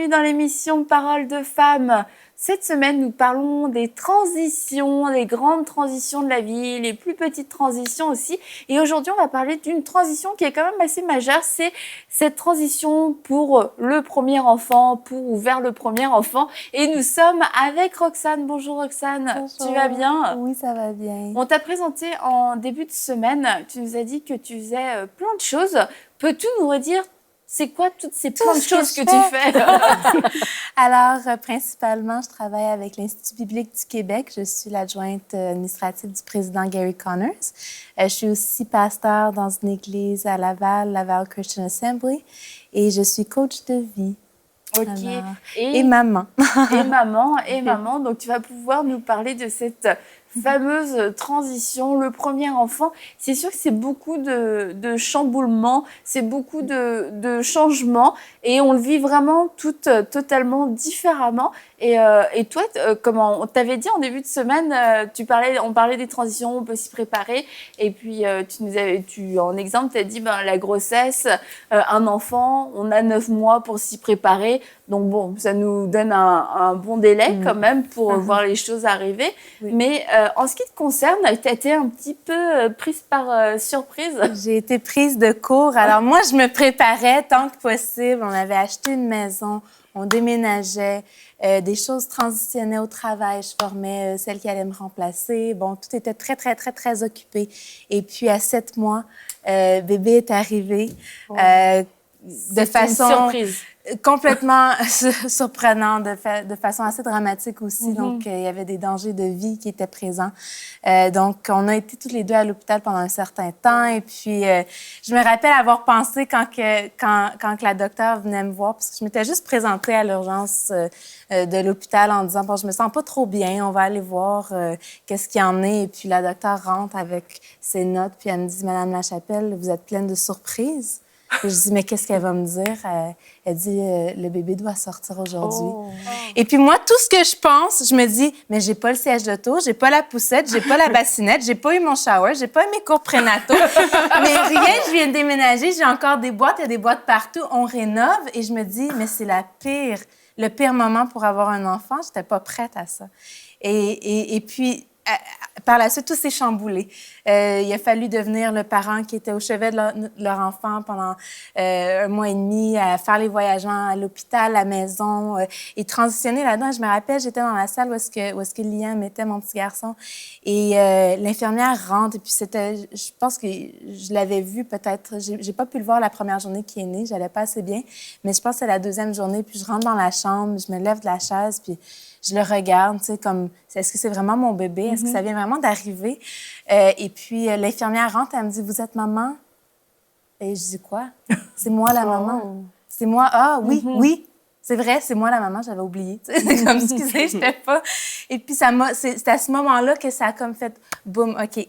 bienvenue dans l'émission Paroles de femmes. Cette semaine, nous parlons des transitions, des grandes transitions de la vie, les plus petites transitions aussi. Et aujourd'hui, on va parler d'une transition qui est quand même assez majeure. C'est cette transition pour le premier enfant, pour ou vers le premier enfant. Et nous sommes avec Roxane. Bonjour Roxane. Bonjour. Tu vas bien? Oui, ça va bien. On t'a présenté en début de semaine. Tu nous as dit que tu faisais plein de choses. Peux-tu nous redire c'est quoi toutes ces plein de choses que tu fais? Alors, principalement, je travaille avec l'Institut biblique du Québec. Je suis l'adjointe administrative du président Gary Connors. Je suis aussi pasteur dans une église à Laval, Laval Christian Assembly, et je suis coach de vie. Ok. Alors, et maman. Et maman. Donc, tu vas pouvoir nous parler de cette fameuse transition, le premier enfant. C'est sûr que c'est beaucoup de chamboulements, c'est beaucoup de changements et on le vit vraiment totalement différemment. Et toi, comment on t'avait dit en début de semaine, on parlait des transitions, on peut s'y préparer. Et puis, en exemple, tu as dit la grossesse, un enfant, on a 9 mois pour s'y préparer. Donc bon, ça nous donne un bon délai quand même pour voir les choses arriver. Oui. Mais en ce qui te concerne, tu as été un petit peu prise par surprise. J'ai été prise de court. Alors moi, je me préparais tant que possible. On avait acheté une maison, on déménageait, des choses transitionnaient au travail. Je formais celle qui allait me remplacer. Bon, tout était très, très, très, très occupé. Et puis à 7 mois, bébé est arrivé. De façon une surprise. Complètement surprenant, de façon assez dramatique aussi. Donc, il y avait des dangers de vie qui étaient présents. Donc, on a été toutes les deux à l'hôpital pendant un certain temps. Et puis, je me rappelle avoir pensé quand la docteure venait me voir, parce que je m'étais juste présentée à l'urgence de l'hôpital en disant, bon, je me sens pas trop bien, on va aller voir qu'est-ce qu'il y en est. Et puis, la docteure rentre avec ses notes, puis elle me dit, Madame Lachapelle, vous êtes pleine de surprises. Et je dis, mais qu'est-ce qu'elle va me dire? Elle dit, le bébé doit sortir aujourd'hui. Oh. Et puis moi, tout ce que je pense, je me dis, mais j'ai pas le siège d'auto, j'ai pas la poussette, j'ai pas la bassinette, j'ai pas eu mon shower, j'ai pas eu mes cours prénataux. Mais rien, je viens de déménager, j'ai encore des boîtes, il y a des boîtes partout, on rénove. Et je me dis, mais c'est le pire moment pour avoir un enfant. J'étais pas prête à ça. Et puis, par la suite, tout s'est chamboulé. Il a fallu devenir le parent qui était au chevet de leur enfant pendant 1 mois et demi, à faire les voyagements à l'hôpital, à la maison, et transitionner là-dedans. Je me rappelle, j'étais dans la salle où est-ce que Liam était, mon petit garçon, et l'infirmière rentre, et puis je pense que je l'avais vu peut-être, j'ai pas pu le voir la première journée qu'il est né, j'allais pas assez bien, mais je pense que c'est la deuxième journée, puis je rentre dans la chambre, je me lève de la chaise, puis je le regarde, tu sais, comme, est-ce que c'est vraiment mon bébé? Est-ce que ça vient vraiment d'arriver? Et puis, l'infirmière rentre, elle me dit, vous êtes maman? Et je dis, quoi? C'est moi la maman. C'est moi? Ah, oui, oui. C'est vrai, c'est moi la maman, j'avais oublié. C'est comme, excusez, je ne pas. Et puis, c'est à ce moment-là que ça a comme fait, boum, OK.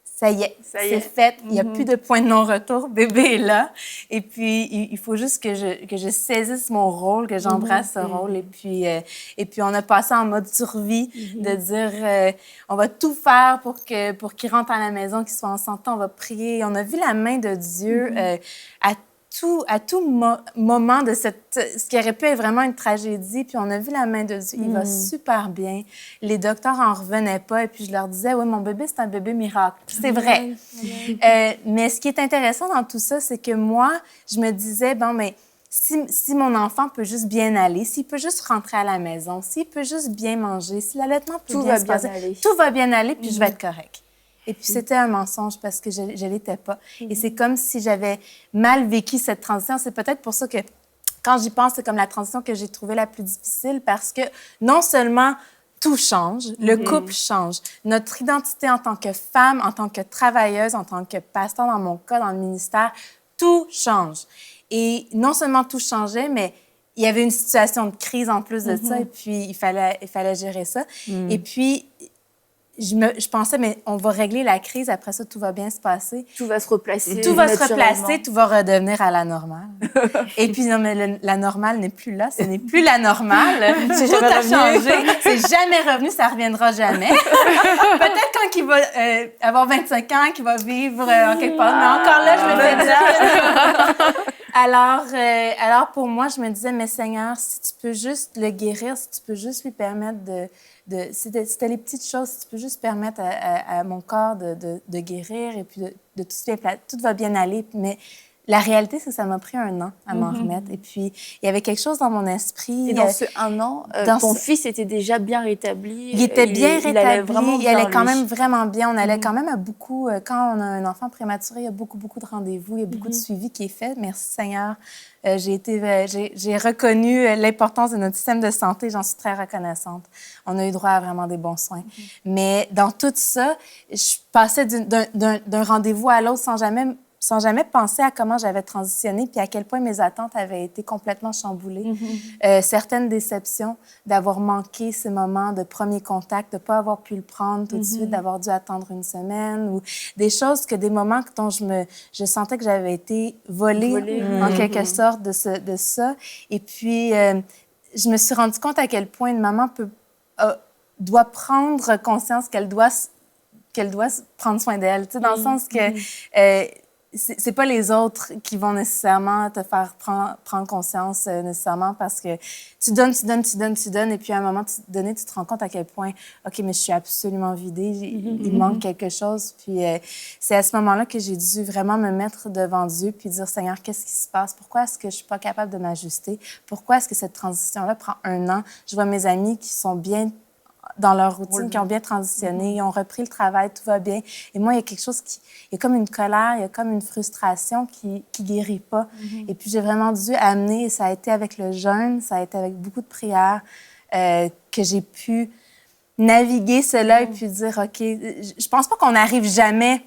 Ça y est, c'est fait. Il n'y a plus de point de non-retour. Bébé est là. Et puis, il faut juste que je saisisse mon rôle, que j'embrasse ce rôle. Et puis, on a passé en mode survie, de dire, on va tout faire pour qu'il rentre à la maison, qu'il soit en santé. On va prier. On a vu la main de Dieu à tout moment de ce qui aurait pu être vraiment une tragédie. Puis on a vu la main de Dieu. Il va super bien. Les docteurs en revenaient pas. Et puis je leur disais, oui, mon bébé, c'est un bébé miracle. Puis c'est vrai. Mais ce qui est intéressant dans tout ça, c'est que moi, je me disais, bon, mais si mon enfant peut juste bien aller, s'il peut juste rentrer à la maison, s'il peut juste bien manger, si l'allaitement peut bien se passer, tout va bien aller, puis je vais être correct. Et puis, c'était un mensonge parce que je ne l'étais pas. Et c'est comme si j'avais mal vécu cette transition. C'est peut-être pour ça que, quand j'y pense, c'est comme la transition que j'ai trouvée la plus difficile parce que non seulement tout change, le couple change, notre identité en tant que femme, en tant que travailleuse, en tant que pasteur dans mon cas, dans le ministère, tout change. Et non seulement tout changeait, mais il y avait une situation de crise en plus de ça et puis il fallait gérer ça. Et puis, je pensais, mais on va régler la crise, après ça, tout va bien se passer. Tout va se replacer. Tout va se replacer, tout va redevenir à la normale. Et puis, non, mais la normale n'est plus là, ce n'est plus la normale. Tout a changé. C'est jamais revenu, ça ne reviendra jamais. Peut-être quand il va avoir 25 ans, qu'il va vivre en quelque part. Mais encore là, je me fais dire. Alors, pour moi, je me disais, mais Seigneur, si tu peux juste le guérir, si tu peux juste lui permettre c'était les petites choses, si tu peux juste permettre à mon corps de guérir et puis de tout va bien aller. Mais la réalité, c'est que ça m'a pris 1 an à m'en remettre. Et puis, il y avait quelque chose dans mon esprit. Et dans ce 1 an, ton fils était déjà bien rétabli. Il était bien rétabli. Il allait quand même vraiment bien. On allait quand même à beaucoup... Quand on a un enfant prématuré, il y a beaucoup de rendez-vous. Il y a beaucoup de suivi qui est fait. Merci Seigneur. J'ai reconnu l'importance de notre système de santé. J'en suis très reconnaissante. On a eu droit à vraiment des bons soins. Mais dans tout ça, je passais d'un rendez-vous à l'autre sans jamais penser à comment j'avais transitionné puis à quel point mes attentes avaient été complètement chamboulées. Certaines déceptions d'avoir manqué ce moment de premier contact, de ne pas avoir pu le prendre tout de suite, d'avoir dû attendre 1 semaine ou des choses des moments dont je sentais que j'avais été volée en quelque sorte de ça. Et puis, je me suis rendu compte à quel point une maman doit prendre conscience qu'elle doit prendre soin d'elle, tu sais, dans le sens que c'est pas les autres qui vont nécessairement te faire prendre conscience nécessairement parce que tu donnes, et puis à un moment donné, tu te rends compte à quel point, OK, mais je suis absolument vidée, il manque quelque chose. Puis c'est à ce moment-là que j'ai dû vraiment me mettre devant Dieu puis dire, Seigneur, qu'est-ce qui se passe? Pourquoi est-ce que je suis pas capable de m'ajuster? Pourquoi est-ce que cette transition-là prend 1 an? Je vois mes amis qui sont bien dans leur routine, qui ont bien transitionné, ils ont repris le travail, tout va bien. Et moi, il y a quelque chose il y a comme une colère, il y a comme une frustration qui guérit pas. Et puis, j'ai vraiment dû amener, et ça a été avec le jeûne, ça a été avec beaucoup de prières, que j'ai pu naviguer cela et puis dire, OK, je pense pas qu'on n'arrive jamais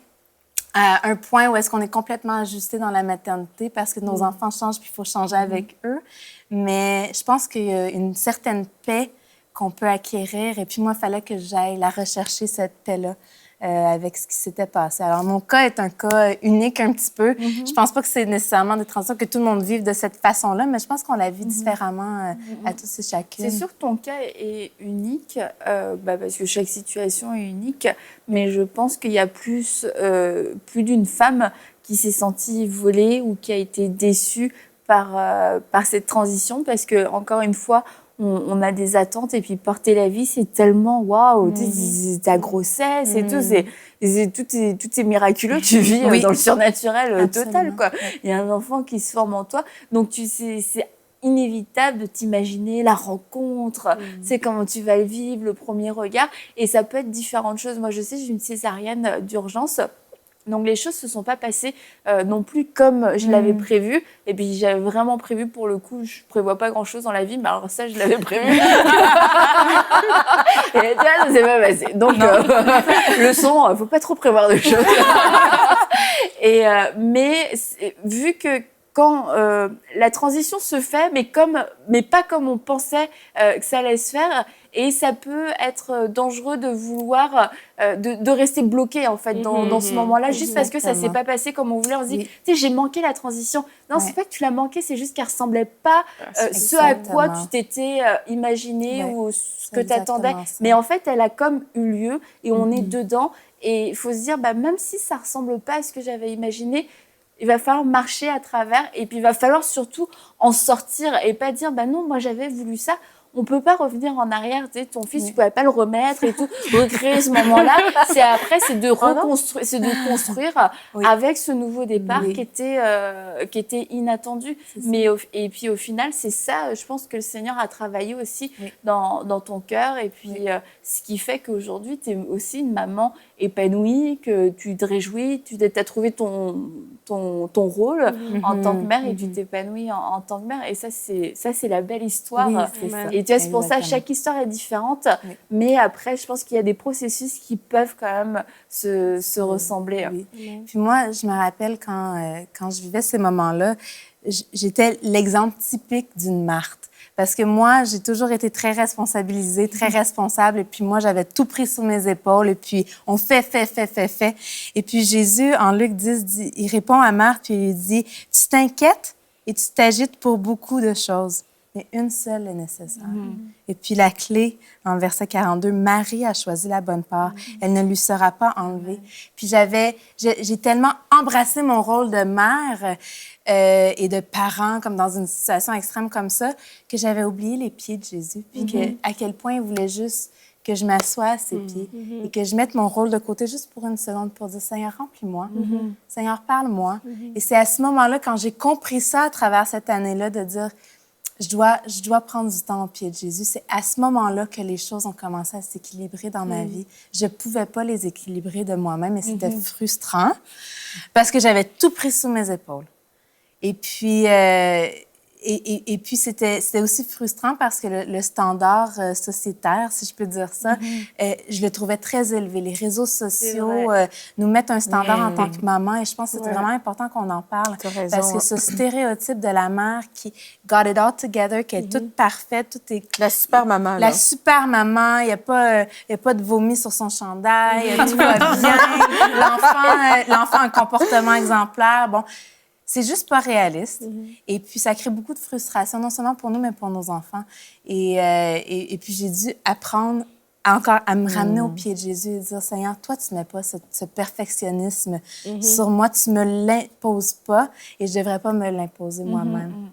à un point où est-ce qu'on est complètement ajusté dans la maternité parce que nos enfants changent puis il faut changer avec eux. Mais je pense qu'il y a une certaine paix qu'on peut acquérir. Et puis moi, il fallait que j'aille la rechercher, cette paix-là, avec ce qui s'était passé. Alors, mon cas est un cas unique un petit peu. Je pense pas que c'est nécessairement des transitions que tout le monde vive de cette façon-là, mais je pense qu'on la vit différemment à tous et chacune. C'est sûr que ton cas est unique, parce que chaque situation est unique, mais je pense qu'il y a plus d'une femme qui s'est sentie volée ou qui a été déçue par cette transition, parce que, encore une fois, on a des attentes et puis porter la vie, c'est tellement waouh, ta grossesse et tout, tout est miraculeux, tu vis dans le surnaturel total, quoi. Il y a un enfant qui se forme en toi, donc c'est inévitable de t'imaginer la rencontre, tu sais comment tu vas le vivre, le premier regard, et ça peut être différentes choses. Moi, je sais, j'ai une césarienne d'urgence. Donc, les choses ne se sont pas passées non plus comme je l'avais prévu. Et puis, j'avais vraiment prévu, pour le coup, je ne prévois pas grand-chose dans la vie, mais alors ça, je l'avais prévu. Et tu vois, ça ne s'est pas passé. Donc, leçon, il ne faut pas trop prévoir de choses. Mais vu que quand la transition se fait, mais pas comme on pensait que ça allait se faire, et ça peut être dangereux de vouloir de rester bloqué en fait dans ce moment-là, juste parce que ça s'est pas passé comme on voulait. On se dit, tu sais, j'ai manqué la transition. Non, c'est pas que tu l'as manqué, c'est juste qu'elle ressemblait pas ce à quoi tu t'étais imaginé ou ce que tu attendais. Mais en fait, elle a comme eu lieu et on est dedans. Et il faut se dire, même si ça ressemble pas à ce que j'avais imaginé, il va falloir marcher à travers et puis il va falloir surtout en sortir et pas dire non, moi j'avais voulu ça. On peut pas revenir en arrière, tu sais, ton fils, tu pouvais pas le remettre et tout, recréer ce moment-là. C'est de reconstruire, c'est de construire avec ce nouveau départ qui était inattendu. Et puis au final, c'est ça, je pense que le Seigneur a travaillé aussi dans ton cœur. Et puis ce qui fait qu'aujourd'hui, tu es aussi une maman épanouie, que tu te réjouis, tu as trouvé ton rôle en tant que mère et tu t'épanouis en tant que mère. Et ça, c'est la belle histoire. Oui, c'est ça. Et tu vois, c'est pour ça, chaque histoire est différente. Mais après, je pense qu'il y a des processus qui peuvent quand même se ressembler. Oui. Puis moi, je me rappelle quand je vivais ces moments-là, j'étais l'exemple typique d'une Marthe. Parce que moi, j'ai toujours été très responsabilisée, très responsable. Et puis moi, j'avais tout pris sous mes épaules. Et puis, on fait. Et puis Jésus, en Luc 10, il répond à Marthe, puis il dit, « Tu t'inquiètes et tu t'agites pour beaucoup de choses. mais une seule est nécessaire. Et puis la clé, en verset 42, Marie a choisi la bonne part. Elle ne lui sera pas enlevée. Puis j'ai tellement embrassé mon rôle de mère et de parent, comme dans une situation extrême comme ça, que j'avais oublié les pieds de Jésus. Puis à quel point il voulait juste que je m'assoie à ses pieds et que je mette mon rôle de côté juste pour une seconde pour dire « Seigneur, remplis-moi. Seigneur, parle-moi. » Et c'est à ce moment-là, quand j'ai compris ça à travers cette année-là, de dire « Je dois prendre du temps au pied de Jésus. » C'est à ce moment-là que les choses ont commencé à s'équilibrer dans ma vie. Je ne pouvais pas les équilibrer de moi-même et c'était frustrant parce que j'avais tout pris sous mes épaules. Et puis... Et puis, c'était aussi frustrant parce que le standard sociétaire, si je peux dire ça, je le trouvais très élevé. Les réseaux sociaux nous mettent un standard en tant que maman et je pense que c'est vraiment important qu'on en parle. Parce que ce stéréotype de la mère qui got it all together, qui est toute parfaite, tout est... La super maman, là. La super maman, il n'y a pas de vomi sur son chandail, tout va bien, l'enfant a un comportement exemplaire. Bon... C'est juste pas réaliste. Et puis, ça crée beaucoup de frustration, non seulement pour nous, mais pour nos enfants. Et puis, j'ai dû apprendre encore à me ramener au pied de Jésus et dire, Seigneur, toi, tu ne mets pas ce perfectionnisme sur moi, tu me l'imposes pas et je devrais pas me l'imposer moi-même.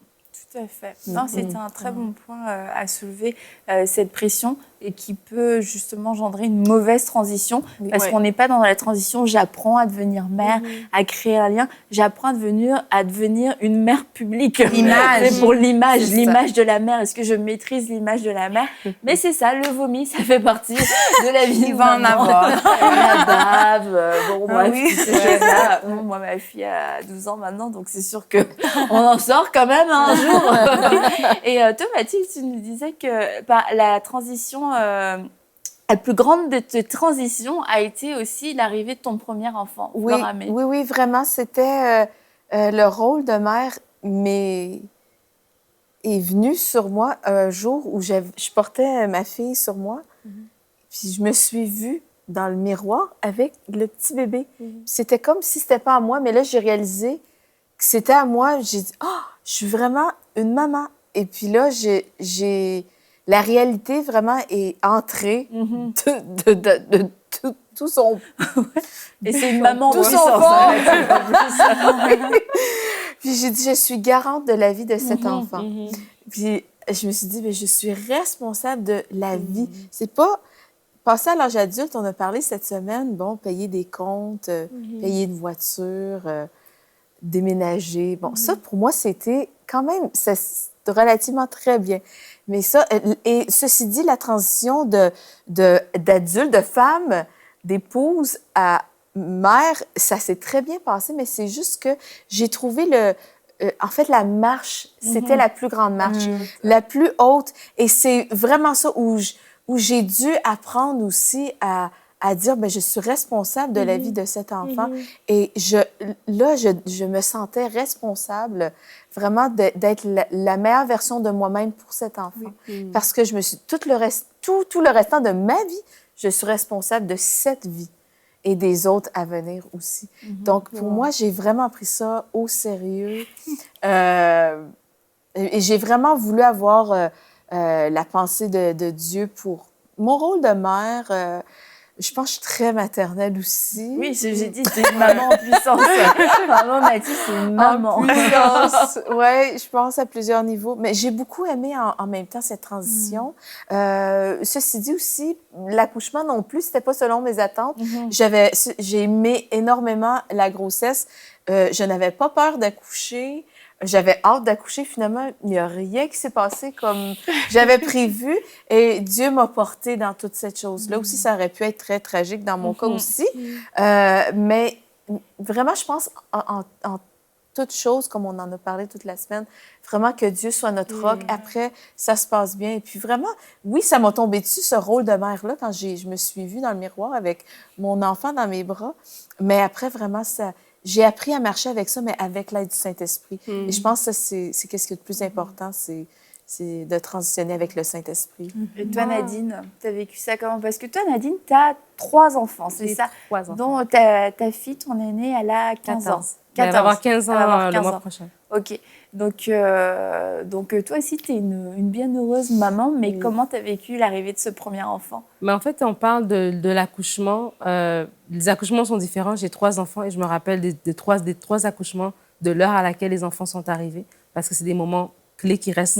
Tout à fait. Non, c'est un très bon point à soulever, cette pression et qui peut justement engendrer une mauvaise transition parce qu'on n'est pas dans la transition. J'apprends à devenir mère, à créer un lien. J'apprends à devenir une mère publique. L'image. Pour l'image de la mère. Est-ce que je maîtrise l'image de la mère? Mais c'est ça, le vomi, ça fait partie de la vie. Il va en avoir. La bave, bon, bref, ces choses-là. Moi, ma fille a 12 ans maintenant, donc c'est sûr qu'on en sort quand même un jour. Et toi, Mathilde, tu nous disais que la transition, la plus grande de tes transitions a été aussi l'arrivée de ton premier enfant. Oui, vraiment. C'était le rôle de mère, mais est venu sur moi un jour où je portais ma fille sur moi. Puis je me suis vue dans le miroir avec le petit bébé. C'était comme si c'était pas à moi, mais là, j'ai réalisé que c'était à moi. J'ai dit, je suis vraiment une maman. Et puis là, la réalité vraiment est entrée de tout son... Et c'est une maman tout son fond. Puis j'ai dit, je suis garante de la vie de cet enfant. Puis je me suis dit, je suis responsable de la vie. C'est pas... Passer à l'âge adulte, on a parlé cette semaine, payer des comptes, payer une voiture, déménager. Bon, ça, pour moi, c'était quand même relativement très bien. Mais ça, et ceci dit, la transition d'adulte, de femme, d'épouse à mère, ça s'est très bien passé, mais c'est juste que j'ai trouvé en fait, la marche, c'était la plus grande marche, la plus haute. Et c'est vraiment ça où j'ai dû apprendre aussi à dire, je suis responsable de la vie de cet enfant. Et je me sentais responsable vraiment d'être la meilleure version de moi-même pour cet enfant. Parce que je me suis, tout le restant de ma vie, je suis responsable de cette vie et des autres à venir aussi. Donc, pour moi, j'ai vraiment pris ça au sérieux. Et j'ai vraiment voulu avoir la pensée de Dieu pour mon rôle de mère. Je pense que je suis très maternelle aussi. Oui, j'ai dit, c'est une maman en puissance. Maman Mathilde, c'est une maman. En puissance, oui, je pense à plusieurs niveaux. Mais j'ai beaucoup aimé en même temps cette transition. Ceci dit aussi, l'accouchement non plus, c'était pas selon mes attentes. J'ai aimé énormément la grossesse. Je n'avais pas peur d'accoucher. J'avais hâte d'accoucher. Finalement, il n'y a rien qui s'est passé comme j'avais prévu. Et Dieu m'a portée dans toute cette chose-là. Aussi, ça aurait pu être très tragique dans mon cas aussi. Mais vraiment, je pense en toute chose, comme on en a parlé toute la semaine, vraiment que Dieu soit notre roc. Après, ça se passe bien. Et puis vraiment, oui, ça m'a tombé dessus, ce rôle de mère-là, quand je me suis vue dans le miroir avec mon enfant dans mes bras. Mais après, vraiment, j'ai appris à marcher avec ça, mais avec l'aide du Saint-Esprit. Et je pense que ça, c'est qu'est-ce qui est le plus important, c'est de transitionner avec le Saint-Esprit. Et toi, Nadine, tu as vécu ça comment? Parce que toi, Nadine, tu as 3 enfants, c'est ça? 3 enfants. Dont ta fille, ton aînée, elle a 15 ans. Elle va avoir 15 ans le mois prochain. OK. Donc toi aussi, tu es une bien heureuse maman, mais comment tu as vécu l'arrivée de ce premier enfant? Mais en fait, on parle de l'accouchement. Les accouchements sont différents. J'ai 3 enfants et je me rappelle des trois accouchements, de l'heure à laquelle les enfants sont arrivés, parce que c'est des moments clés qui restent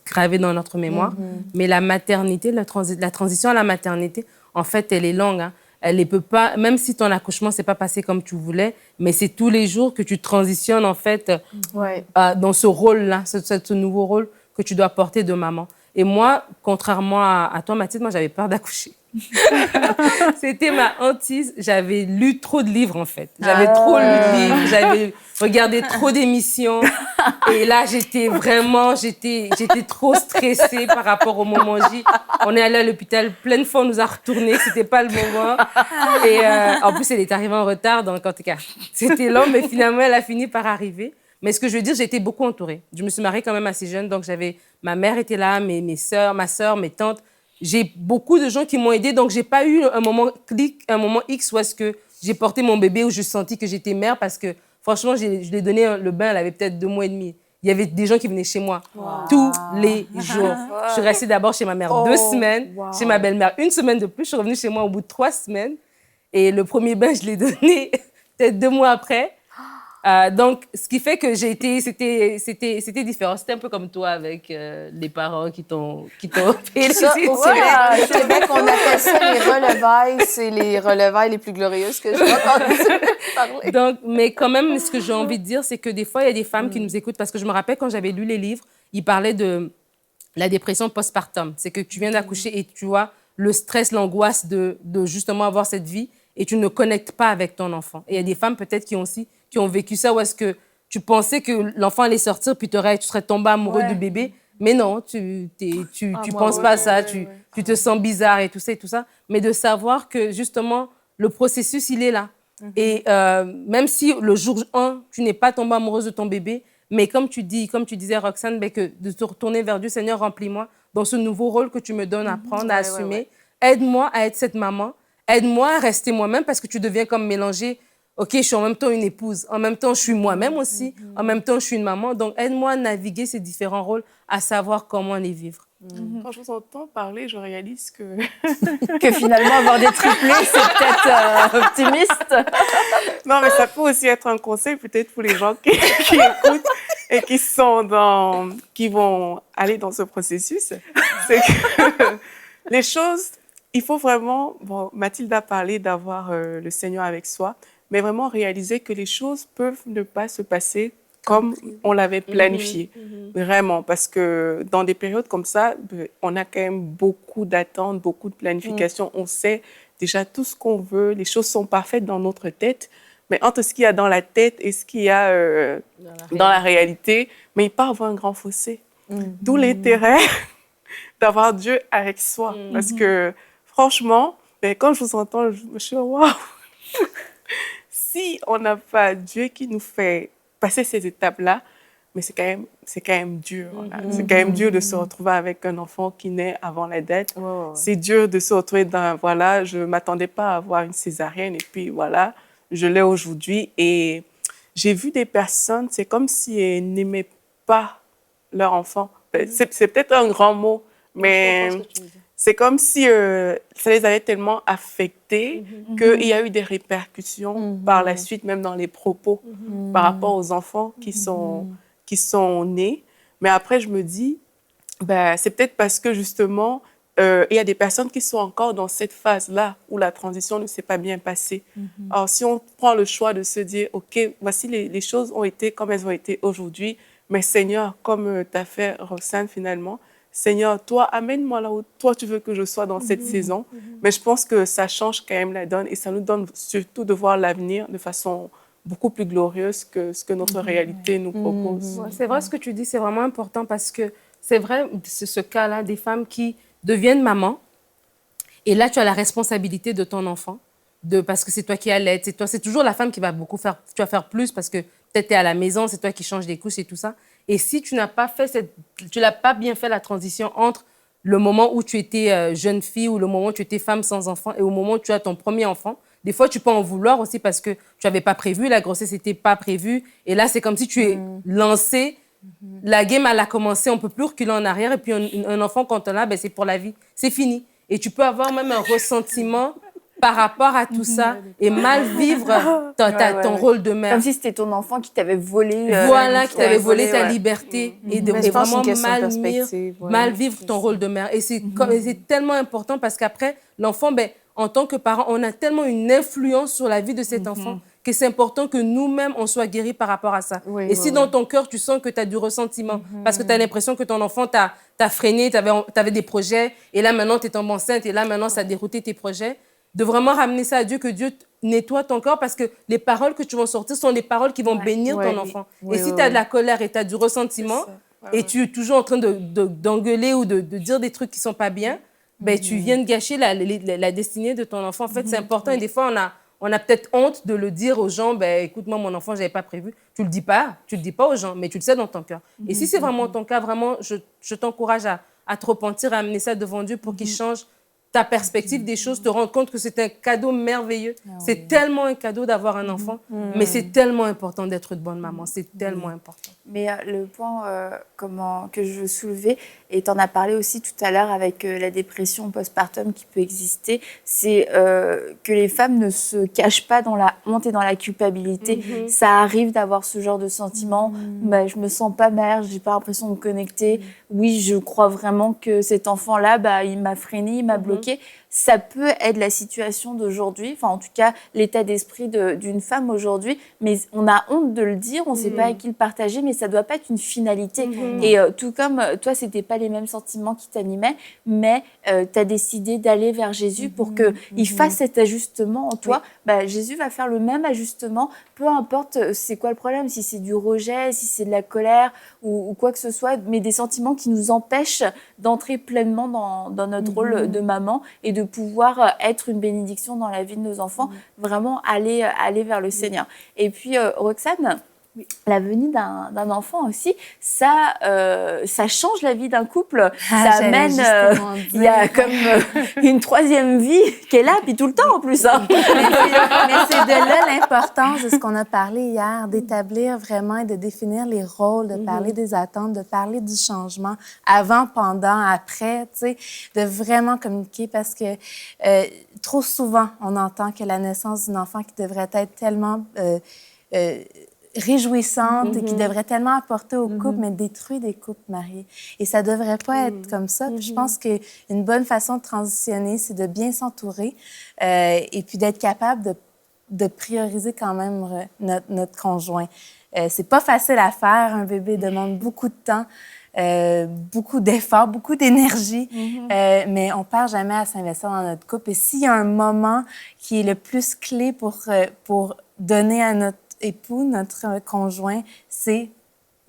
gravés dans notre mémoire. Mais la maternité, la transition à la maternité, en fait, elle est longue, hein. Elle ne peut pas, même si ton accouchement ne s'est pas passé comme tu voulais, mais c'est tous les jours que tu transitionnes, en fait, dans ce rôle-là, ce nouveau rôle que tu dois porter de maman. Et moi, contrairement à toi, Mathilde, moi, j'avais peur d'accoucher. C'était ma hantise. J'avais lu trop de livres, en fait. J'avais trop lu de livres, j'avais regardé trop d'émissions. Et là, j'étais trop stressée par rapport au moment J. On est allé à l'hôpital, plein de fois, on nous a retournés, c'était pas le moment. Et en plus, elle est arrivée en retard, donc en tout cas, c'était long, mais finalement, elle a fini par arriver. Mais ce que je veux dire, j'ai été beaucoup entourée. Je me suis mariée quand même assez jeune, donc ma mère était là, mes sœurs, ma sœur, mes tantes. J'ai beaucoup de gens qui m'ont aidée, donc j'ai pas eu un moment X où est-ce que j'ai porté mon bébé, où je sentis que j'étais mère, parce que franchement, je lui ai donné le bain, elle avait peut-être 2 mois et demi. Il y avait des gens qui venaient chez moi tous les jours. Je suis restée d'abord chez ma mère 2 semaines, chez ma belle-mère 1 semaine de plus. Je suis revenue chez moi au bout de 3 semaines. Et le premier bain, je l'ai donné peut-être 2 mois après. Donc, ce qui fait que c'était différent. C'était un peu comme toi avec les parents qui t'ont payé les études. Au Québec, on appelle ça les relevailles. C'est les relevailles les plus glorieuses que j'ai entendues parler. Donc, mais quand même, ce que j'ai envie de dire, c'est que des fois, il y a des femmes qui nous écoutent. Parce que je me rappelle quand j'avais lu les livres, ils parlaient de la dépression postpartum. C'est que tu viens d'accoucher et tu vois le stress, l'angoisse de justement avoir cette vie et tu ne connectes pas avec ton enfant. Et il y a des femmes peut-être qui ont vécu ça, où est-ce que tu pensais que l'enfant allait sortir, puis tu serais tombé amoureux du bébé. Mais non, tu penses pas à ça, tu te sens bizarre et tout ça. Mais de savoir que, justement, le processus, il est là. Et même si le jour 1, tu n'es pas tombée amoureuse de ton bébé, mais comme tu disais, Roxane, que de te retourner vers Dieu, Seigneur, remplis-moi dans ce nouveau rôle que tu me donnes à prendre, à assumer. Aide-moi à être cette maman. Aide-moi à rester moi-même, parce que tu deviens comme mélangée. OK, je suis en même temps une épouse, en même temps, je suis moi-même aussi, en même temps, je suis une maman. Donc, aide-moi à naviguer ces différents rôles, à savoir comment les vivre. Quand je vous entends parler, je réalise que... Que finalement, avoir des triplés, c'est peut-être optimiste. Non, mais ça peut aussi être un conseil peut-être pour les gens qui écoutent et qui vont aller dans ce processus. C'est que les choses, il faut vraiment... Bon, Mathilde a parlé d'avoir le Seigneur avec soi, mais vraiment réaliser que les choses peuvent ne pas se passer comme on l'avait planifié. Vraiment, parce que dans des périodes comme ça, on a quand même beaucoup d'attentes, beaucoup de planification. On sait déjà tout ce qu'on veut, les choses sont parfaites dans notre tête, mais entre ce qu'il y a dans la tête et ce qu'il y a dans la réalité, mais il peut y avoir un grand fossé. D'où l'intérêt d'avoir Dieu avec soi. Parce que, franchement, quand je vous entends, je me suis dit, waouh! Si on n'a pas Dieu qui nous fait passer ces étapes-là, mais c'est quand même dur. C'est quand même dur de se retrouver avec un enfant qui naît avant la date. C'est dur de se retrouver dans, voilà, je ne m'attendais pas à avoir une césarienne et puis voilà, je l'ai aujourd'hui. Et j'ai vu des personnes, c'est comme si elles n'aimaient pas leur enfant. C'est peut-être un grand mot, mais... C'est comme si ça les avait tellement affectés qu'il y a eu des répercussions par la suite, même dans les propos, par rapport aux enfants qui sont nés. Mais après, je me dis, c'est peut-être parce que justement, il y a des personnes qui sont encore dans cette phase-là où la transition ne s'est pas bien passée. Alors, si on prend le choix de se dire, OK, voici les choses ont été comme elles ont été aujourd'hui, mais Seigneur, comme tu as fait, Roxane, finalement, Seigneur, toi, amène-moi là où toi, tu veux que je sois dans cette saison. Mais je pense que ça change quand même la donne et ça nous donne surtout de voir l'avenir de façon beaucoup plus glorieuse que ce que notre réalité nous propose. Ouais, c'est vrai ce que tu dis, c'est vraiment important parce que c'est vrai, ce cas-là, des femmes qui deviennent maman et là, tu as la responsabilité de ton enfant, parce que c'est toi qui allaites, c'est toujours la femme qui va beaucoup faire, tu vas faire plus parce que peut-être tu es à la maison, c'est toi qui changes des couches et tout ça. Et si tu n'as pas bien fait la transition entre le moment où tu étais jeune fille ou le moment où tu étais femme sans enfant et au moment où tu as ton premier enfant, des fois, tu peux en vouloir aussi parce que tu n'avais pas prévu, la grossesse n'était pas prévue. Et là, c'est comme si tu es lancée La game, elle a commencé, on ne peut plus reculer en arrière. Et puis, un enfant, quand on a, ben, c'est pour la vie. C'est fini. Et tu peux avoir même un ressentiment par rapport à tout ça et mal vivre ton rôle de mère. Comme si c'était ton enfant qui t'avait volé. Voilà, qui t'avait volé ta liberté. Et vraiment perspective, mal vivre ton rôle de mère. Et c'est tellement important parce qu'après, l'enfant, ben, en tant que parent, on a tellement une influence sur la vie de cet enfant que c'est important que nous-mêmes, on soit guéris par rapport à ça. Et si dans ton cœur, tu sens que tu as du ressentiment, parce que tu as l'impression que ton enfant t'a freiné, tu avais des projets, et là, maintenant, tu es tombée enceinte, et là, maintenant, ça a dérouté tes projets, de vraiment ramener ça à Dieu, que Dieu nettoie ton cœur, parce que les paroles que tu vas sortir sont des paroles qui vont bénir ton enfant. Et si tu as de la colère et tu as du ressentiment, et tu es toujours en train d'engueuler ou de dire des trucs qui ne sont pas bien, ben, tu viens de gâcher la destinée de ton enfant. En fait, c'est important. Et des fois, on a peut-être honte de le dire aux gens, ben, écoute, moi, mon enfant, je n'avais pas prévu. Tu ne le dis pas aux gens, mais tu le sais dans ton cœur. Et si c'est vraiment ton cas, vraiment, je t'encourage à te repentir, à amener ça devant Dieu pour qu'il change ta perspective des choses, te rendre compte que c'est un cadeau merveilleux. C'est tellement un cadeau d'avoir un enfant, mais c'est tellement important d'être une bonne maman. C'est tellement important. Mais le point que je veux soulever, et tu en as parlé aussi tout à l'heure avec la dépression postpartum qui peut exister, c'est que les femmes ne se cachent pas dans la honte et dans la culpabilité. Ça arrive d'avoir ce genre de sentiment. Bah, je me sens pas mère, j'ai pas l'impression de me connecter. Oui, je crois vraiment que cet enfant-là, bah, il m'a freiné, il m'a bloqué. Ça peut être la situation d'aujourd'hui, enfin en tout cas l'état d'esprit d'une femme aujourd'hui, mais on a honte de le dire, on ne sait pas à qui le partager, mais ça ne doit pas être une finalité. Et tout comme toi, ce n'étaient pas les mêmes sentiments qui t'animaient, mais tu as décidé d'aller vers Jésus pour qu'il fasse cet ajustement en toi. Bah, Jésus va faire le même ajustement, peu importe c'est quoi le problème, si c'est du rejet, si c'est de la colère ou quoi que ce soit, mais des sentiments qui nous empêchent d'entrer pleinement dans notre rôle de maman et de pouvoir être une bénédiction dans la vie de nos enfants, vraiment aller vers le Seigneur. Et puis, Roxane, la venue d'un enfant aussi, ça change la vie d'un couple. Ça amène, il y a comme une troisième vie qui est là, puis tout le temps en plus. Hein. Mais c'est de là l'importance de ce qu'on a parlé hier, d'établir vraiment et de définir les rôles, de parler des attentes, de parler du changement avant, pendant, après, tu sais, de vraiment communiquer parce que trop souvent, on entend que la naissance d'un enfant qui devrait être tellement réjouissante et qui devrait tellement apporter au couple, mais détruit des couples mariés. Et ça devrait pas être comme ça. Puis je pense qu'une bonne façon de transitionner, c'est de bien s'entourer et puis d'être capable de prioriser quand même notre conjoint. C'est pas facile à faire. Un bébé demande beaucoup de temps, beaucoup d'efforts, beaucoup d'énergie, mais on perd jamais à s'investir dans notre couple. Et s'il y a un moment qui est le plus clé pour donner à notre époux, notre conjoint, c'est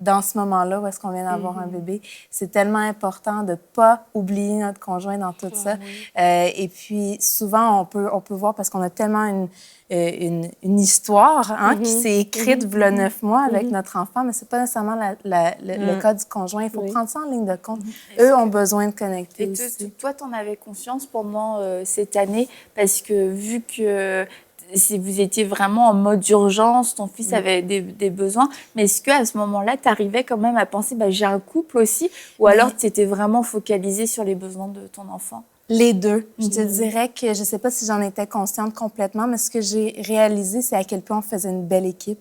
dans ce moment-là où est-ce qu'on vient d'avoir un bébé. C'est tellement important de ne pas oublier notre conjoint dans tout ça. Et puis, souvent, on peut voir, parce qu'on a tellement une histoire qui s'est écrite v'là 9 mois avec notre enfant, mais ce n'est pas nécessairement le cas du conjoint. Il faut prendre ça en ligne de compte. Eux ont besoin de connecter aussi. Toi, tu en avais conscience pendant cette année, parce que vu que si vous étiez vraiment en mode d'urgence, ton fils avait des besoins, mais est-ce qu'à ce moment-là, tu arrivais quand même à penser j'ai un couple aussi, ou alors tu étais vraiment focalisée sur les besoins de ton enfant? Les deux. Je te dirais que je ne sais pas si j'en étais consciente complètement, mais ce que j'ai réalisé, c'est à quel point on faisait une belle équipe.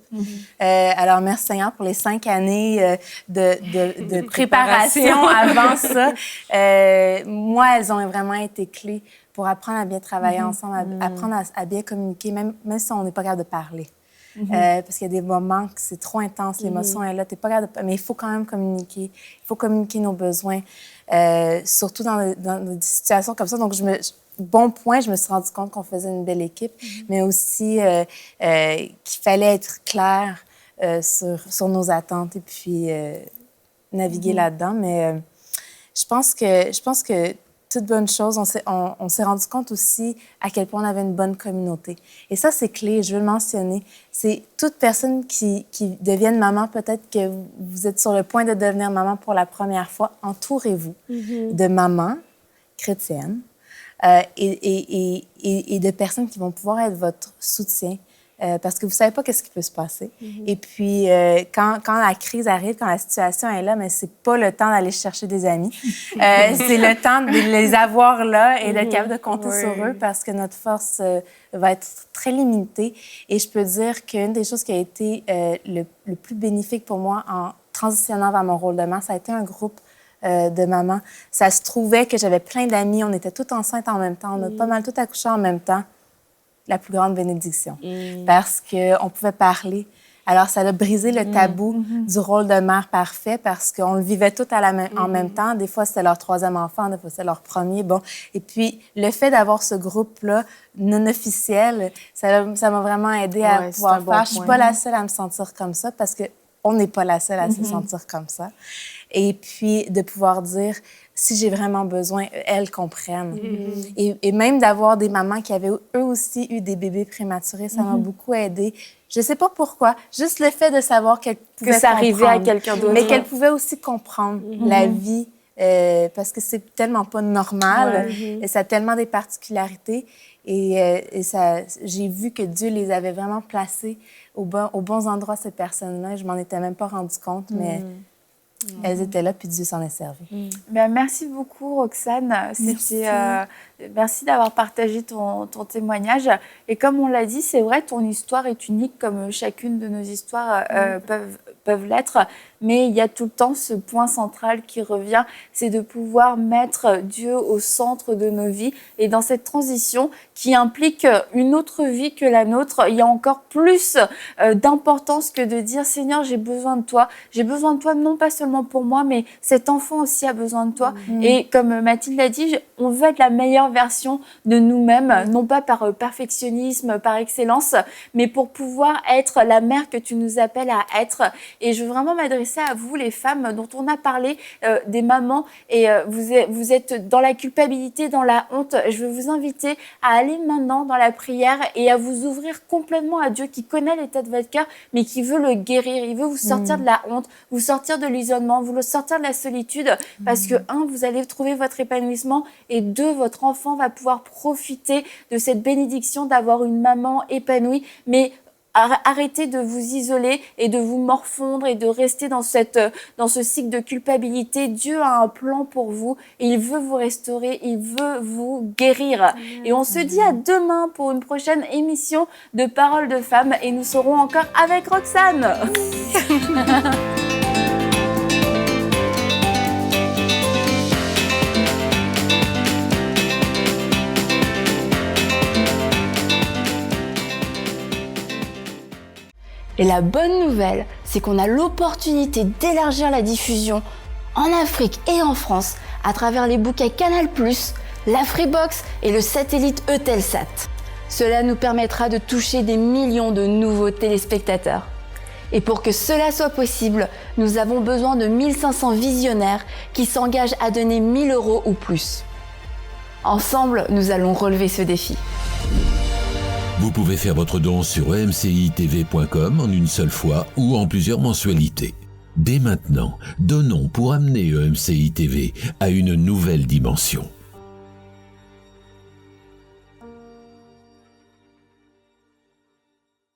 Alors, merci Seigneur pour les 5 années de préparation avant ça. Moi, elles ont vraiment été clés pour apprendre à bien travailler ensemble, apprendre à bien communiquer, même si on n'est pas capable de parler. Parce qu'il y a des moments que c'est trop intense, l'émotion est là, t'es pas capable de... mais il faut quand même communiquer. Il faut communiquer nos besoins, surtout dans des situations comme ça. Donc, bon point, je me suis rendu compte qu'on faisait une belle équipe, mais aussi qu'il fallait être clair sur nos attentes et puis naviguer là-dedans. Mais je pense que toute bonne chose, on s'est rendu compte aussi à quel point on avait une bonne communauté. Et ça, c'est clé, je veux le mentionner. C'est toute personne qui devienne maman, peut-être que vous êtes sur le point de devenir maman pour la première fois, entourez-vous de mamans chrétiennes et de personnes qui vont pouvoir être votre soutien, parce que vous savez pas qu'est-ce qui peut se passer. Et puis, quand la crise arrive, quand la situation est là, mais c'est pas le temps d'aller chercher des amis. C'est le temps de les avoir là et d'être capable de compter sur eux parce que notre force va être très limitée. Et je peux dire qu'une des choses qui a été le plus bénéfique pour moi en transitionnant vers mon rôle de mère, ça a été un groupe de mamans. Ça se trouvait que j'avais plein d'amis, on était toutes enceintes en même temps, on a pas mal toutes accouché en même temps. La plus grande bénédiction. Parce qu'on pouvait parler. Alors, ça a brisé le tabou du rôle de mère parfait parce qu'on le vivait tout en même temps. Des fois, c'était leur 3e enfant, des fois, c'était leur 1er. Bon. Et puis, le fait d'avoir ce groupe-là non officiel, ça m'a vraiment aidé à pouvoir le faire. Je suis pas la seule à me sentir comme ça parce qu'on n'est pas la seule à se sentir comme ça. Et puis, de pouvoir dire, si j'ai vraiment besoin, elles comprennent. Et même d'avoir des mamans qui avaient eux aussi eu des bébés prématurés, ça m'a beaucoup aidée. Je sais pas pourquoi, juste le fait de savoir qu'elles pouvaient ça arrivait à quelqu'un d'autre. Mais qu'elles pouvaient aussi comprendre la vie, parce que c'est tellement pas normal, et ça a tellement des particularités. Et j'ai vu que Dieu les avait vraiment placées aux bons endroits, ces personnes-là. Je m'en étais même pas rendu compte, mais... Elles étaient là, puis Dieu s'en est servi. Ben, merci beaucoup, Roxane. Merci d'avoir partagé ton témoignage. Et comme on l'a dit, c'est vrai, ton histoire est unique, comme chacune de nos histoires peuvent l'être. Mais il y a tout le temps ce point central qui revient, c'est de pouvoir mettre Dieu au centre de nos vies. Et dans cette transition qui implique une autre vie que la nôtre, il y a encore plus d'importance que de dire « Seigneur, j'ai besoin de toi. J'ai besoin de toi non pas seulement pour moi, mais cet enfant aussi a besoin de toi. » Et comme Mathilde l'a dit, on veut être la meilleure version de nous-mêmes, non pas par perfectionnisme, par excellence, mais pour pouvoir être la mère que tu nous appelles à être. Et je veux vraiment m'adresser à vous, les femmes dont on a parlé, des mamans, et vous êtes dans la culpabilité, dans la honte. Je veux vous inviter à aller maintenant dans la prière et à vous ouvrir complètement à Dieu qui connaît l'état de votre cœur, mais qui veut le guérir. Il veut vous sortir de la honte, vous sortir de l'isolement, vous sortir de la solitude, parce que, 1, vous allez trouver votre épanouissement, et 2, votre enfant va pouvoir profiter de cette bénédiction d'avoir une maman épanouie. Mais arrêtez de vous isoler et de vous morfondre et de rester dans ce cycle de culpabilité. Dieu a un plan pour vous et il veut vous restaurer, il veut vous guérir. Et on se dit à demain pour une prochaine émission de Paroles de Femmes et nous serons encore avec Roxane. Et la bonne nouvelle, c'est qu'on a l'opportunité d'élargir la diffusion en Afrique et en France à travers les bouquets Canal+, la Freebox et le satellite Eutelsat. Cela nous permettra de toucher des millions de nouveaux téléspectateurs. Et pour que cela soit possible, nous avons besoin de 1500 visionnaires qui s'engagent à donner 1 000 € ou plus. Ensemble, nous allons relever ce défi. Vous pouvez faire votre don sur emcitv.com en une seule fois ou en plusieurs mensualités. Dès maintenant, donnons pour amener EMCI TV à une nouvelle dimension.